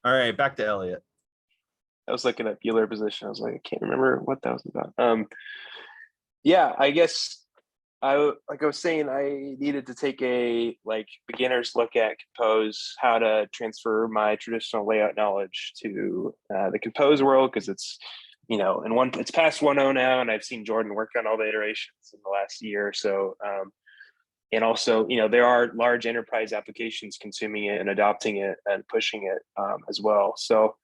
All right, back to Elliot. I was looking at Bueller position. I was like, I can't remember what that was about. Yeah, I guess like I was saying, I needed to take a like beginner's look at Compose, how to transfer my traditional layout knowledge to the Compose world because it's past 1.0 now, and I've seen Jordan work on all the iterations in the last year or so. And also, there are large enterprise applications consuming it and adopting it and pushing it as well. So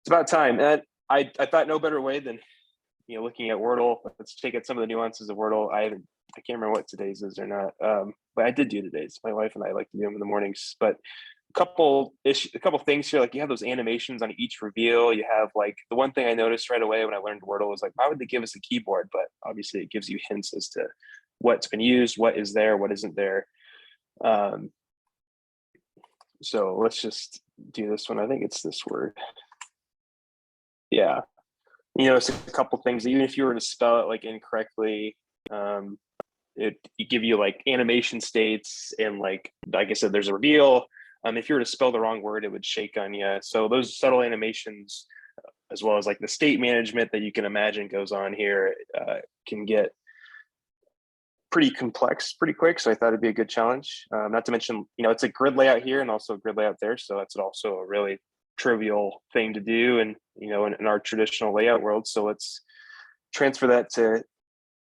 it's about time. And I thought no better way than looking at Wordle. Let's check out some of the nuances of Wordle. I can't remember what today's is or not, but I did do today's. My wife and I like to do them in the mornings. But a couple things here, like you have those animations on each reveal. You have like the one thing I noticed right away when I learned Wordle was like, why would they give us a keyboard? But obviously, it gives you hints as to what's been used, what is there, what isn't there. So let's just do this one. I think it's this word. Yeah. It's a couple things. Even if you were to spell it like incorrectly, it give you like animation states and like I said, there's a reveal. If you were to spell the wrong word, it would shake on you. So those subtle animations, as well as like the state management that you can imagine goes on here, can get pretty complex pretty quick. So I thought it'd be a good challenge. Not to mention, it's a grid layout here and also a grid layout there. So that's also a really trivial thing to do and in our traditional layout world. So let's transfer that to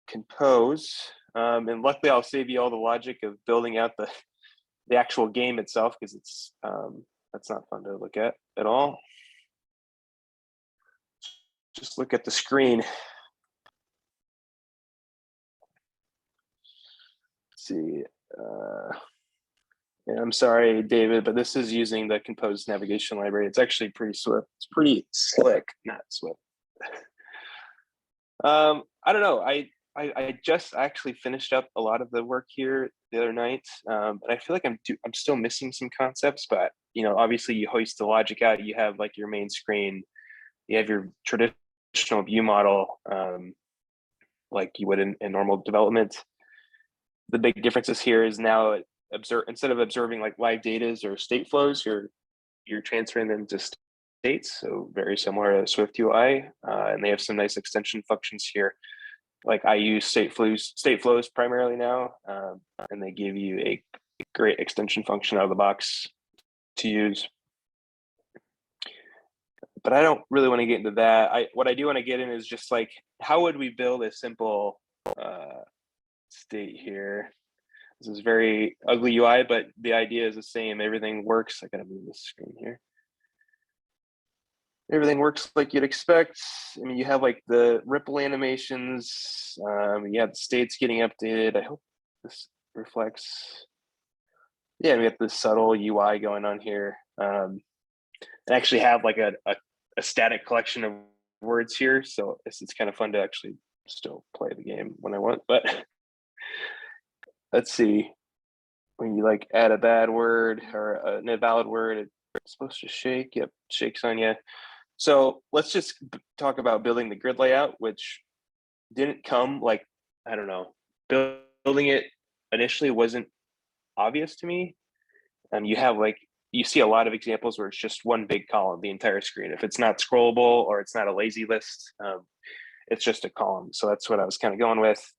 Compose, and luckily I'll save you all the logic of building out the actual game itself because it's that's not fun to look at all. Just look at the screen. Let's see. And I'm sorry, David, but this is using the Compose navigation library. It's actually pretty swift. It's pretty slick, not swift. I don't know. I just actually finished up a lot of the work here the other night, and I feel like I'm still missing some concepts. But obviously, you hoist the logic out. You have like your main screen. You have your traditional view model, like you would in normal development. The big differences here is now instead of observing like live datas or state flows, you're transferring them to states. So very similar to Swift UI, and they have some nice extension functions here. Like I use state flows primarily now, and they give you a great extension function out of the box to use. But I don't really want to get into that. What I do want to get in is just like, how would we build a simple state here? This is very ugly UI, but the idea is the same. Everything works. I gotta move this screen here. Everything works like you'd expect. I mean, you have like the ripple animations. You have the states getting updated. I hope this reflects. Yeah, we have this subtle UI going on here. And actually have like a static collection of words here. So it's kind of fun to actually still play the game when I want. But let's see. When you like add a bad word or an invalid word, it's supposed to shake. Yep, shakes on you. So let's just talk about building the grid layout, which didn't come like, I don't know, building it initially wasn't obvious to me. You see a lot of examples where it's just one big column, the entire screen. If it's not scrollable or it's not a lazy list, it's just a column. So that's what I was kind of going with.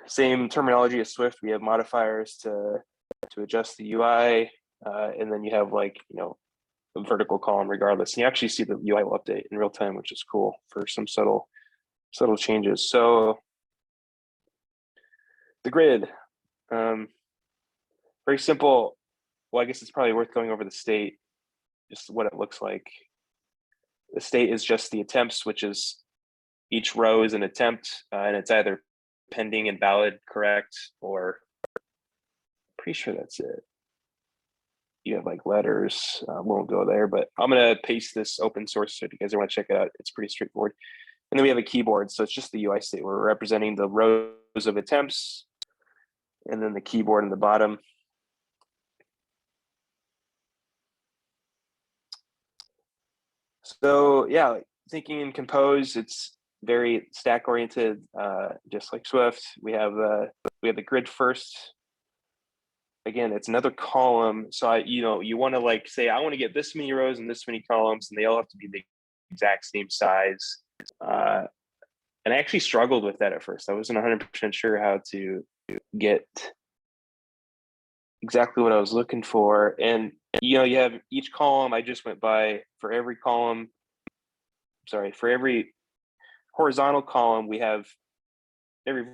Same terminology as Swift. We have modifiers to adjust the UI, and then you have like a vertical column regardless. And you actually see the UI will update in real time, which is cool for some subtle changes. So the grid, very simple. Well, I guess it's probably worth going over the state, just what it looks like. The state is just the attempts, which is each row is an attempt, and it's either pending and valid, correct, or pretty sure that's it. You have like letters, won't go there, but I'm gonna paste this open source if you guys want to check it out. It's pretty straightforward. And then we have a keyboard, so it's just the UI state. We're representing the rows of attempts, and then the keyboard in the bottom. So yeah, thinking in Compose, it's very stack oriented, just like Swift. We have the grid first. again, it's another column. So you want to like say, I want to get this many rows and this many columns, and they all have to be the exact same size. And I actually struggled with that at first. I wasn't 100% sure how to get exactly what I was looking for. And you have each column. I just went by for every column. Sorry, for every horizontal column, we have every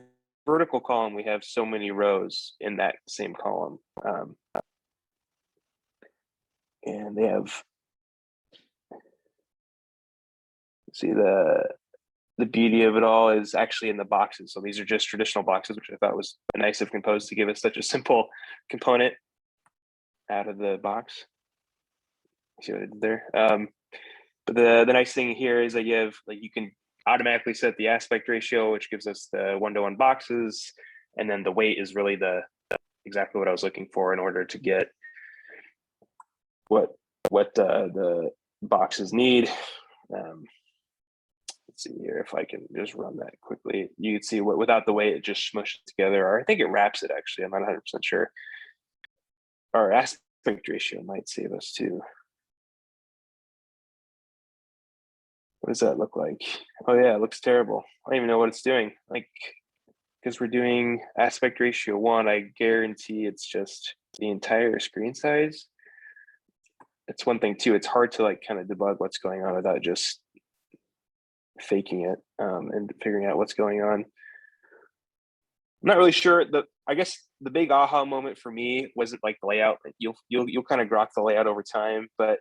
vertical column, we have so many rows in that same column. And they have, see, the beauty of it all is actually in the boxes. So these are just traditional boxes, which I thought was nice of Compose to give us such a simple component out of the box. See what I did there? But the nice thing here is that you can automatically set the aspect ratio, which gives us the 1-to-1 boxes, and then the weight is really exactly what I was looking for in order to get what the boxes need. Let's see here if I can just run that quickly. You can see without the weight, it just smushes together, or I think it wraps it actually. I'm not 100% sure. Our aspect ratio might save us too. What does that look like? Oh yeah, it looks terrible. I don't even know what it's doing. Like, because we're doing aspect ratio 1, I guarantee it's just the entire screen size. It's one thing too, it's hard to like kind of debug what's going on without just faking it and figuring out what's going on. I'm not really sure. I guess the big aha moment for me wasn't like the layout. You'll kind of grok the layout over time, but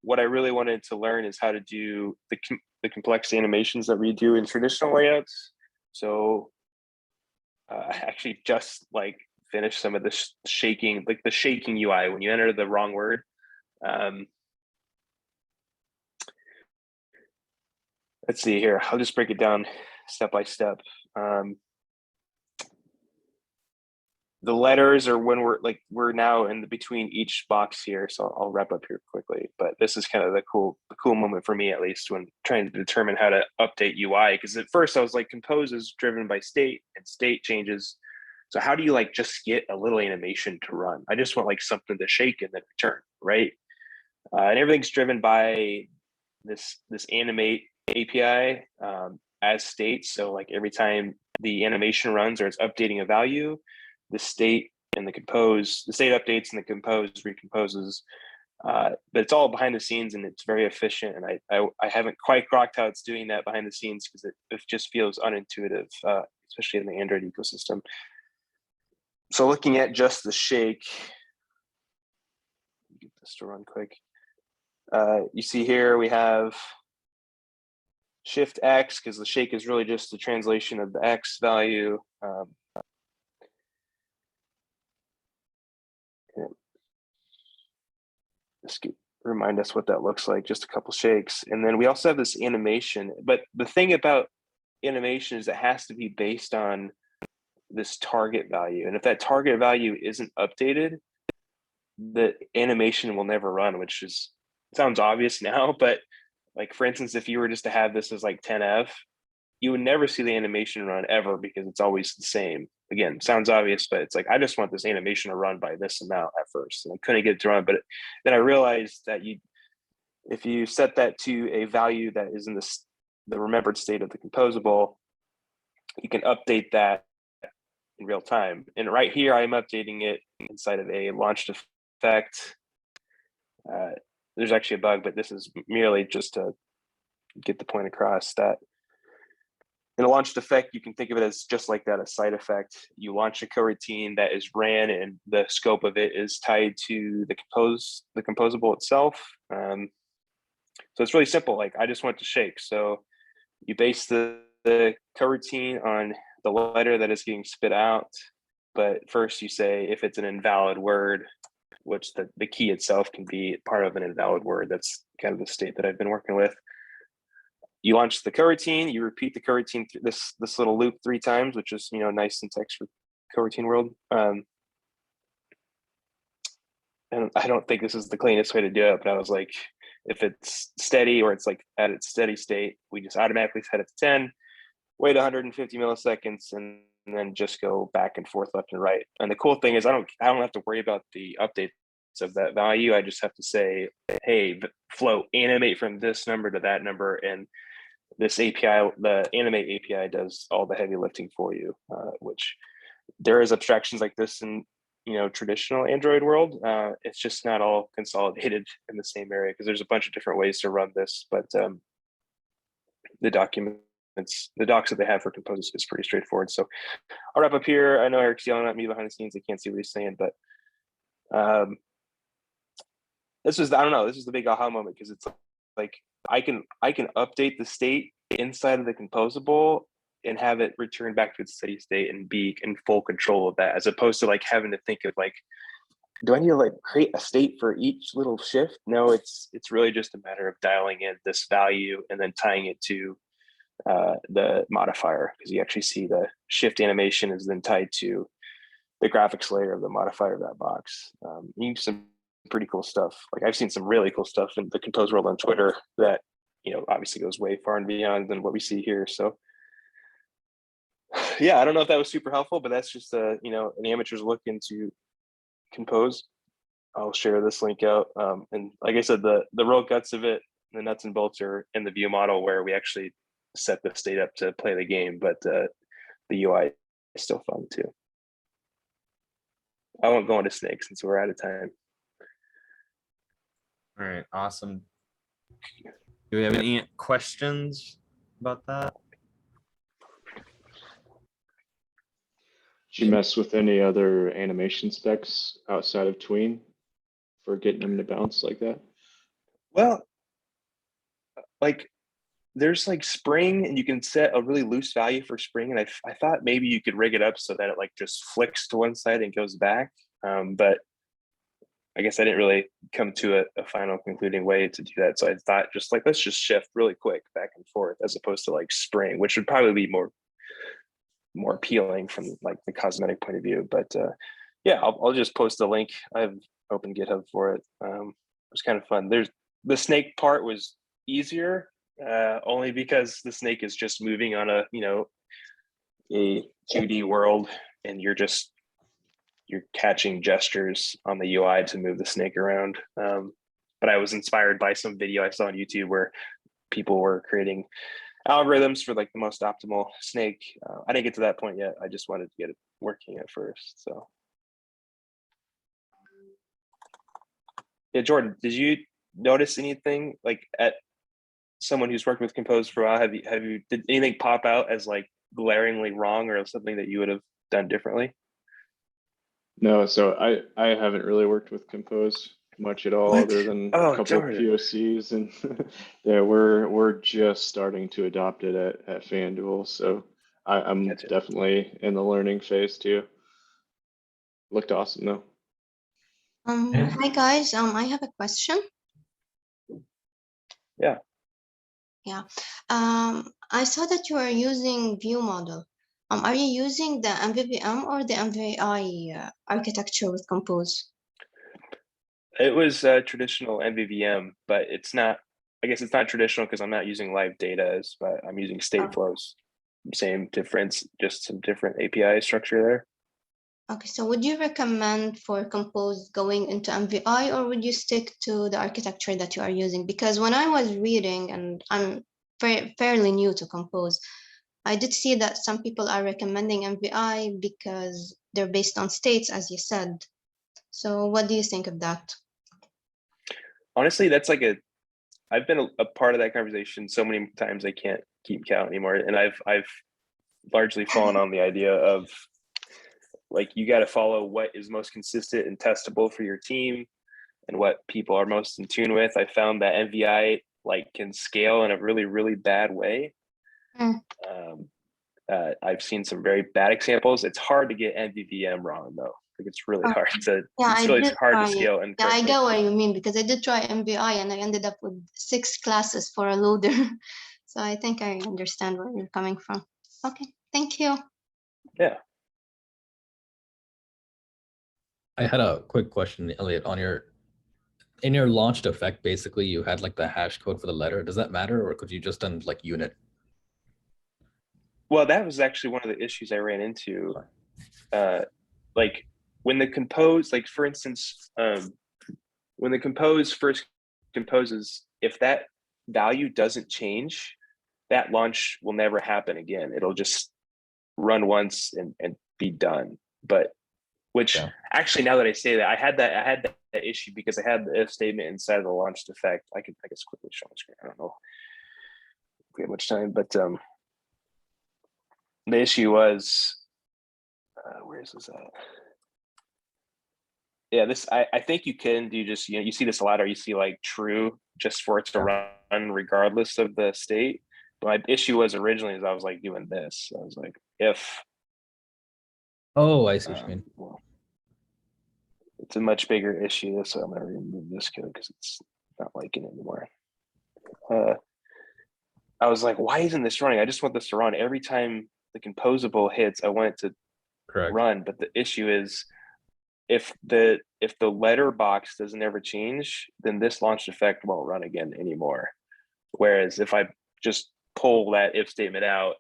what I really wanted to learn is how to do the complex animations that we do in traditional layouts. So I actually just like finished some of the shaking, like the shaking UI when you enter the wrong word. Let's see here. I'll just break it down step by step. The letters are when we're now in between each box here. So I'll wrap up here quickly, but this is kind of the cool moment for me, at least, when trying to determine how to update UI. Because at first I was like, Compose is driven by state and state changes. So how do you like just get a little animation to run? I just want like something to shake and then return, right? And everything's driven by this animate API as state. So like every time the animation runs or it's updating a value, the state and the state updates and the compose recomposes. But it's all behind the scenes and it's very efficient. And I haven't quite grokked how it's doing that behind the scenes because it just feels unintuitive, especially in the Android ecosystem. So looking at just the shake, get this to run quick. You see here we have Shift X because the shake is really just the translation of the X value. Just remind us what that looks like, just a couple shakes. And then we also have this animation, but the thing about animation is it has to be based on this target value. And if that target value isn't updated, the animation will never run, which sounds obvious now, but like for instance, if you were just to have this as like 10F, you would never see the animation run ever because it's always the same. Again, sounds obvious, but it's like, I just want this animation to run by this amount at first. And I couldn't get it to run, but then I realized that if you set that to a value that is in the remembered state of the composable, you can update that in real time. And right here, I'm updating it inside of a launched effect. There's actually a bug, but this is merely just to get the point across that in a launched effect, you can think of it as just like that, a side effect. You launch a coroutine that is ran and the scope of it is tied to the composable itself. So it's really simple. Like I just want to shake. So you base the coroutine on the letter that is getting spit out. But first you say if it's an invalid word, which the key itself can be part of an invalid word. That's kind of the state that I've been working with. You launch the coroutine, you repeat the coroutine through this little loop 3 times, which is nice syntax for coroutine world. And I don't think this is the cleanest way to do it, but I was like, if it's steady or it's like at its steady state, we just automatically set it to 10, wait 150 milliseconds, and then just go back and forth, left and right. And the cool thing is I don't have to worry about the updates of that value. I just have to say, hey, flow animate from this number to that number, and this API, the animate API, does all the heavy lifting for you, which there is abstractions like this in traditional Android world. It's just not all consolidated in the same area because there's a bunch of different ways to run this. But the docs that they have for Compose is pretty straightforward. So I'll wrap up here. I know Eric's yelling at me behind the scenes. I can't see what he's saying, but this was the big aha moment, because it's like I can update the state inside of the composable and have it return back to its steady state and be in full control of that, as opposed to like having to think of like, do I need to like create a state for each little shift? No, it's really just a matter of dialing in this value and then tying it to the modifier, because you actually see the shift animation is then tied to the graphics layer of the modifier of that box. You can some pretty cool stuff. Like I've seen some really cool stuff in the Compose world on Twitter that obviously goes way far and beyond than what we see here. So yeah, I don't know if that was super helpful, but that's just an amateur's look into Compose. I'll share this link out. And like I said, the real guts of it, the nuts and bolts, are in the view model, where we actually set the state up to play the game, but the UI is still fun too. I won't go into Snake since we're out of time. All right, awesome. Do we have any questions about that? Did you mess with any other animation specs outside of tween for getting them to bounce like that? Well, like there's like spring, and you can set a really loose value for spring, and I thought maybe you could rig it up so that it like just flicks to one side and goes back, but I guess I didn't really come to a final concluding way to do that. So I thought just like, let's just shift really quick back and forth, as opposed to like spring, which would probably be more appealing from like the cosmetic point of view. But yeah, I'll just post a link. I have open GitHub for it. It was kind of fun. The snake part was easier, only because the snake is just moving on a 2D world, and you're catching gestures on the UI to move the snake around. But I was inspired by some video I saw on YouTube where people were creating algorithms for like the most optimal snake. I didn't get to that point yet. I just wanted to get it working at first. So yeah, Jordan, did you notice anything like at someone who's worked with Compose for a while? Did anything pop out as like glaringly wrong, or something that you would have done differently? No, so I haven't really worked with Compose much at all, other than a couple of POCs, and yeah, we're just starting to adopt it at FanDuel, so I'm definitely in the learning phase too. Looked awesome though. Hi guys, I have a question. Yeah. I saw that you are using view model. Are you using the MVVM or the MVI architecture with Compose? It was traditional MVVM, but it's not. I guess it's not traditional because I'm not using live data, but I'm using state flows. Same difference, just some different API structure there. Okay, so would you recommend for Compose going into MVI, or would you stick to the architecture that you are using? Because when I was reading, and I'm fairly new to Compose, I did see that some people are recommending MVI because they're based on states, as you said. So what do you think of that? Honestly, that's like I've been a part of that conversation so many times I can't keep count anymore. And I've largely fallen on the idea of like, you got to follow what is most consistent and testable for your team and what people are most in tune with. I found that MVI like can scale in a really, really bad way. I've seen some very bad examples. It's hard to get MVVM wrong though. Like it's really hard to, it's hard to scale. And yeah, I get what you mean, because I did try MVI and I ended up with 6 classes for a loader. So I think I understand where you're coming from. Okay, thank you. Yeah. I had a quick question, Elliot. In your launched effect, basically you had like the hash code for the letter. Does that matter, or could you just done like unit? Well, that was actually one of the issues I ran into. Like when the compose, like for instance, when the compose first composes, if that value doesn't change, that launch will never happen again. It'll just run once and be done. But which actually, now that I say that, I had that issue because I had the if statement inside of the launched effect. I guess quickly show my screen. I don't know if we have much time, but the issue was, where is this at? Yeah, this I think you can do just, you see this a lot, or you see like true just for it to run regardless of the state. But my issue was originally is I was like doing this. I was like, if. Oh, I see what you mean. Well, it's a much bigger issue, so I'm gonna remove this code because it's not liking it anymore. I was like, why isn't this running? I just want this to run every time the composable hits. I want it to run, but the issue is if the letter box doesn't ever change, then this launched effect won't run again anymore. Whereas if I just pull that if statement out,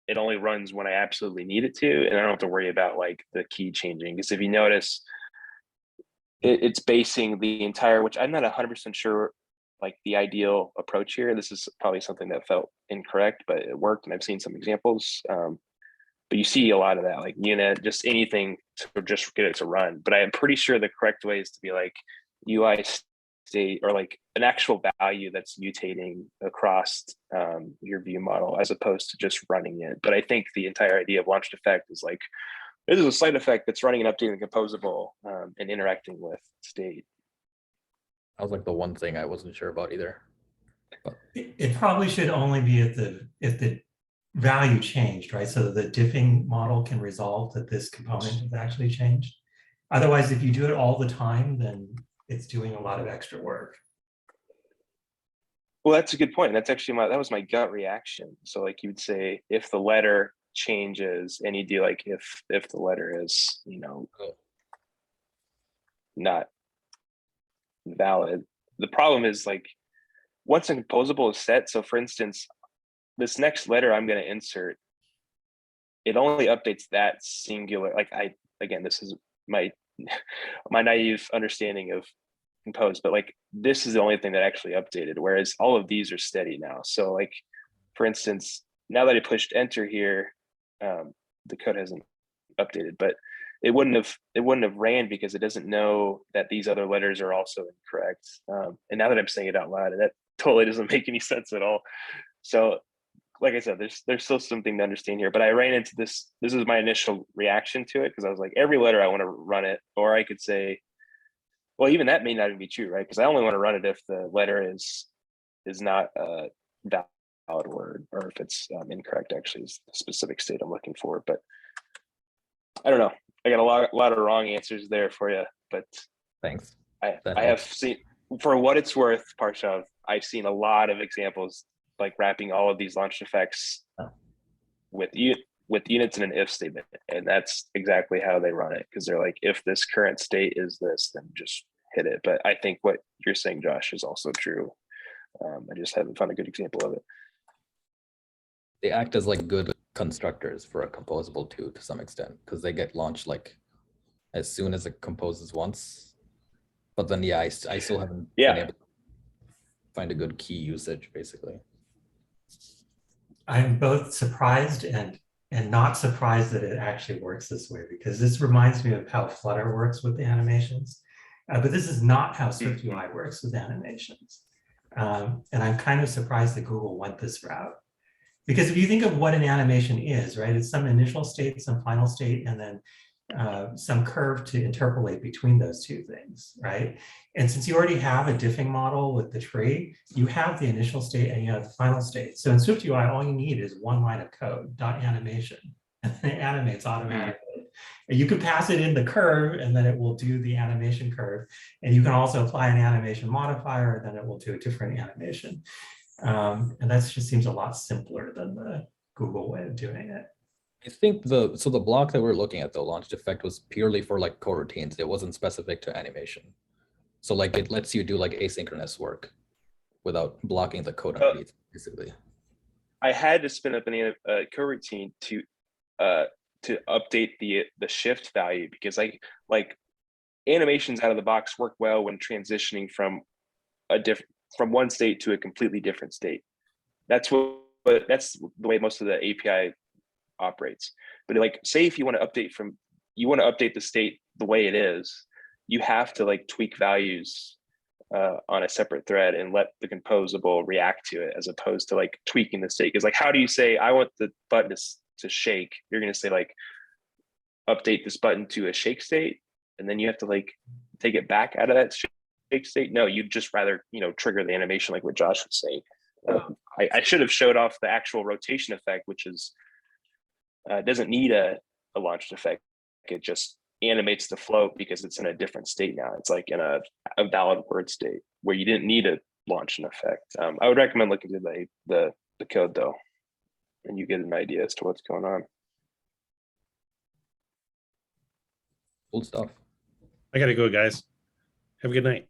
it only runs when I absolutely need it to, and I don't have to worry about like the key changing. Because if you notice, it's basing the entire, which I'm not 100% sure like the ideal approach here. This is probably something that felt incorrect, but it worked, and I've seen some examples. But you see a lot of that, like unit, just anything to just get it to run. But I am pretty sure the correct way is to be like UI state, or like an actual value that's mutating across your view model, as opposed to just running it. But I think the entire idea of launched effect is like, this is a site effect that's running and updating the composable and interacting with state. That was like the one thing I wasn't sure about either. But it probably should only be if the value changed, right? So that the diffing model can resolve that this component has actually changed. Otherwise, if you do it all the time, then it's doing a lot of extra work. Well, that's a good point. That's actually that was my gut reaction. So like you would say if the letter changes, and you do like if the letter is, not valid. The problem is like once a composable is set, so for instance, this next letter I'm going to insert, it only updates that singular, like again, this is my naive understanding of compose, but like this is the only thing that actually updated, whereas all of these are steady now. So like, for instance, now that I pushed enter here, the code hasn't updated, but it wouldn't have ran because it doesn't know that these other letters are also incorrect. And now that I'm saying it out loud, that totally doesn't make any sense at all. So like I said, there's still something to understand here, but I ran into this is my initial reaction to it, because I was like, every letter I want to run it, or I could say, well, even that may not even be true, right? Because I only want to run it if the letter is not a valid word, or if it's incorrect, actually is the specific state I'm looking for. But I don't know. I got a lot of wrong answers there for you, but thanks. I have seen, for what it's worth, Parshav, I've seen a lot of examples like wrapping all of these launched effects with units in an if statement, and that's exactly how they run it, because they're like, if this current state is this, then just hit it. But I think what you're saying, Josh, is also true. I just haven't found a good example of it. They act as like good constructors for a composable too, to some extent, because they get launched like as soon as it composes once. But then I still haven't been able to find a good key usage, basically. I'm both surprised and not surprised that it actually works this way, because this reminds me of how Flutter works with the animations. But this is not how SwiftUI works with animations. And I'm kind of surprised that Google went this route. Because if you think of what an animation is, right, it's some initial state, some final state, and then some curve to interpolate between those two things, right? And since you already have a diffing model with the tree, you have the initial state and you have the final state. So in SwiftUI, all you need is one line of code, .animation, and then it animates automatically. And you can pass it in the curve, and then it will do the animation curve. And you can also apply an animation modifier, and then it will do a different animation. And that just seems a lot simpler than the Google way of doing it. I think the block that we're looking at, the launched effect, was purely for like coroutines. It wasn't specific to animation. So like it lets you do like asynchronous work without blocking the code underneath, basically. I had to spin up a coroutine to update the shift value, because like animations out of the box work well when transitioning from one state to a completely different state. That's the way most of the API operates. But like, say if you want to update the state the way it is, you have to like tweak values on a separate thread and let the composable react to it, as opposed to like tweaking the state. Because like, how do you say I want the button to shake? You're going to say like, update this button to a shake state, and then you have to like take it back out of that shake state. No, you'd just rather, you know, trigger the animation like what Josh was saying. I should have showed off the actual rotation effect, which is doesn't need a launched effect. It just animates the float because it's in a different state now. It's like in a valid word state where you didn't need to launch an effect. I would recommend looking to the code though, and you get an idea as to what's going on. Cool stuff. I gotta go, guys. Have a good night.